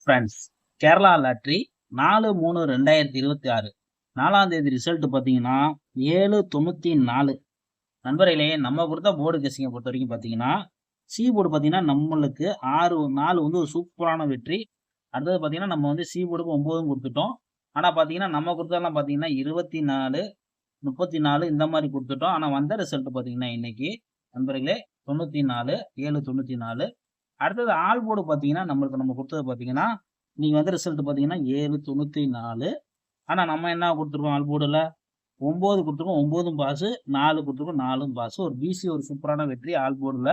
Friends, Kerala lottery 4/3/2026 4ஆம் தேதி result பார்த்தீங்கன்னா 794. நண்பர்களே, நம்ம கொடுத்த போர்டு கெஸ்ஸிங்கை பொறுத்த வரைக்கும் பார்த்தீங்கன்னா, சி போர்டு பார்த்தீங்கன்னா நம்மளுக்கு 6 4 வந்து ஒரு சூப்பரான வெற்றி. அடுத்தது பார்த்தீங்கன்னா நம்ம வந்து சி போர்டுக்கு 9ம் கொடுத்துட்டோம். ஆனா பார்த்தீங்கன்னா நம்ம கொடுத்ததெல்லாம் பார்த்தீங்கன்னா 24, 34 இந்த மாதிரி கொடுத்துட்டோம். ஆனா வந்த ரிசல்ட் பார்த்தீங்கன்னா இன்னைக்கு நண்பர்களே 94, 794. அடுத்தது ஆல் போர்டு பார்த்தீங்கன்னா நம்ம கொடுத்தது பார்த்தீங்கன்னா நீங்க வந்து ரிசல்ட் பார்த்தீங்கன்னா 794. ஆனா நம்ம என்ன கொடுத்துருக்கோம் ஆல் போர்டுல 9 கொடுத்துருக்கோம். 9ம் பாஸ், 4 கொடுத்துருக்கோம். 4ம் பாஸ். ஒரு பிசி ஒரு சூப்பரான வெற்றி ஆல் போர்டுல.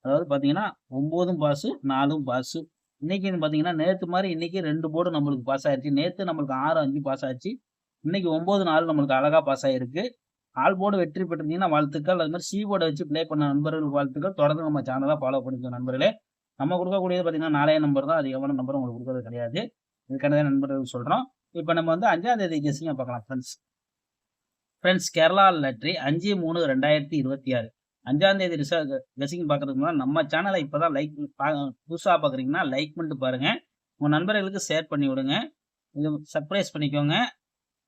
அதாவது பார்த்தீங்கன்னா 9ம் பாஸ், 4ம் பாஸ். இன்னைக்கு பார்த்தீங்கன்னா நேத்து மாதிரி இன்னைக்கு 2 போர்டு நம்மளுக்கு பாஸ் ஆயிருச்சு. நேத்து நம்மளுக்கு 6, 5 பாஸ் ஆச்சு. இன்னைக்கு 9, 4 நம்மளுக்கு அழகா பாஸ் ஆயிருக்கு. ஆல் போர்டு வெற்றி பெற்றிருந்தீங்கன்னா வாழ்த்துக்கள். அது மாதிரி சி போர்டை வச்சு ப்ளே பண்ண நண்பர்களுக்கு வாழ்த்துக்கள். தொடர்ந்து நம்ம சேனலை ஃபாலோ பண்ணிக்கோ நண்பர்களே. நம்ம கொடுக்கக்கூடியது பார்த்தீங்கன்னா 4 நம்பர் தான். அதிகமான நம்பர் உங்களுக்கு கொடுக்கறது கிடையாது. இதுக்கான நண்பர்கள் சொல்றோம். இப்போ நம்ம வந்து 5ஆம் தேதி கெஸ்ஸிங்க பார்க்கலாம் ஃப்ரெண்ட்ஸ். கேரளா லாட்டரி 5/3/2026 5ஆம் தேதி கெஸ்ஸிங் பார்க்கறதுக்கு முன்னாடி நம்ம சேனலை இப்போதான் புதுசாக பார்க்குறீங்கன்னா லைக் பண்ணிட்டு பாருங்க. உங்கள் நண்பர்களுக்கு ஷேர் பண்ணி விடுங்க. இது சர்ப்ரைஸ் பண்ணிக்கோங்க.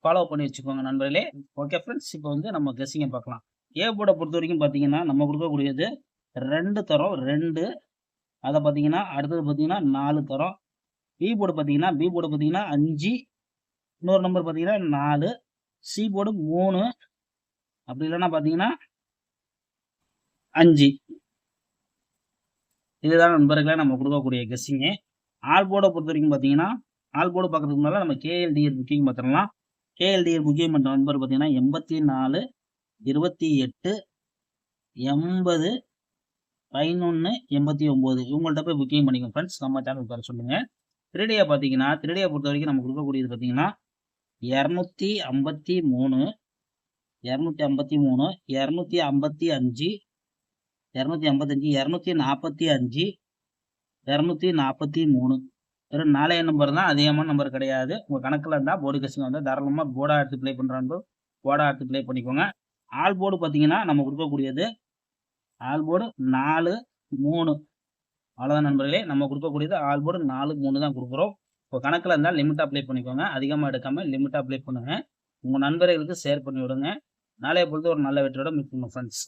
ஃபாலோ பண்ணி வச்சுக்கோங்க நண்பர்களே. ஓகே ஃப்ரெண்ட்ஸ், இப்போ வந்து நம்ம கெஸ்ஸிங்கை பார்க்கலாம். ஏ போர்டை பொறுத்த வரைக்கும் பார்த்தீங்கன்னா நம்ம கொடுக்கக்கூடியது 2 தரோம் 2. அதை பார்த்தீங்கன்னா அடுத்தது பார்த்தீங்கன்னா 4 தரோம். பி போர்டு பார்த்தீங்கன்னா 5. இன்னொரு நம்பர் பார்த்தீங்கன்னா 4. C board 3. அப்படி இல்லைன்னா பார்த்தீங்கன்னா 5. இதுதான் நண்பர்களே நம்ம கொடுக்கக்கூடிய கெஸ்ஸிங்கு. ஆல் போர்டை பொறுத்த வரைக்கும் பார்த்தீங்கன்னா ஆல் போர்டு பார்க்கறதுக்கு முன்னால நம்ம கேஎல்டிஎல் புக்கிங் பார்த்துடலாம். கேஎல்டிஎல் புக்கிங் பண்ணுற நண்பர் பார்த்தீங்கன்னா 84, 28, 80, 11, 89 இவங்கள்ட்ட போய் புக்கிங் பண்ணிக்கோங்க ஃப்ரெண்ட்ஸ். நம்ம சேனலுக்கு வர சொல்லுங்க. திருடியை பார்த்தீங்கன்னா திருடியை பொறுத்த வரைக்கும் நம்ம கொடுக்கக்கூடியது பார்த்தீங்கன்னா 253, 255, 255, 245, 243. வெறும் 4 நம்பர் தான். அதிகமான நம்பர் கிடையாது. உங்கள் கணக்கில் இருந்தால் போர்டு கெஸ்ஸிங் வந்து தாராளமாக போர்டாக எடுத்து ப்ளே பண்ணுறாங்க. போர்டாக எடுத்து ப்ளே பண்ணிக்கோங்க. ஆல் போர்டு பார்த்தீங்கன்னா நம்ம கொடுக்கக்கூடியது ஆல் போர்டு 4, 3. அவ்வளோதான் நண்பர்களே. நம்ம கொடுக்கக்கூடியது ஆல் போர்டு 4, 3 தான் கொடுக்குறோம். இப்போ கணக்கில் இருந்தால் லிமிட்டாக அப்ளை பண்ணிக்கோங்க. அதிகமாக எடுக்காமல் லிமிட்டாக அப்ளை பண்ணுங்க. உங்கள் நண்பர்களுக்கு ஷேர் பண்ணி விடுங்க. நாளைய பொழுது ஒரு நல்ல வெற்றியோட மீட் பண்ணுவோம் ஃப்ரெண்ட்ஸ்.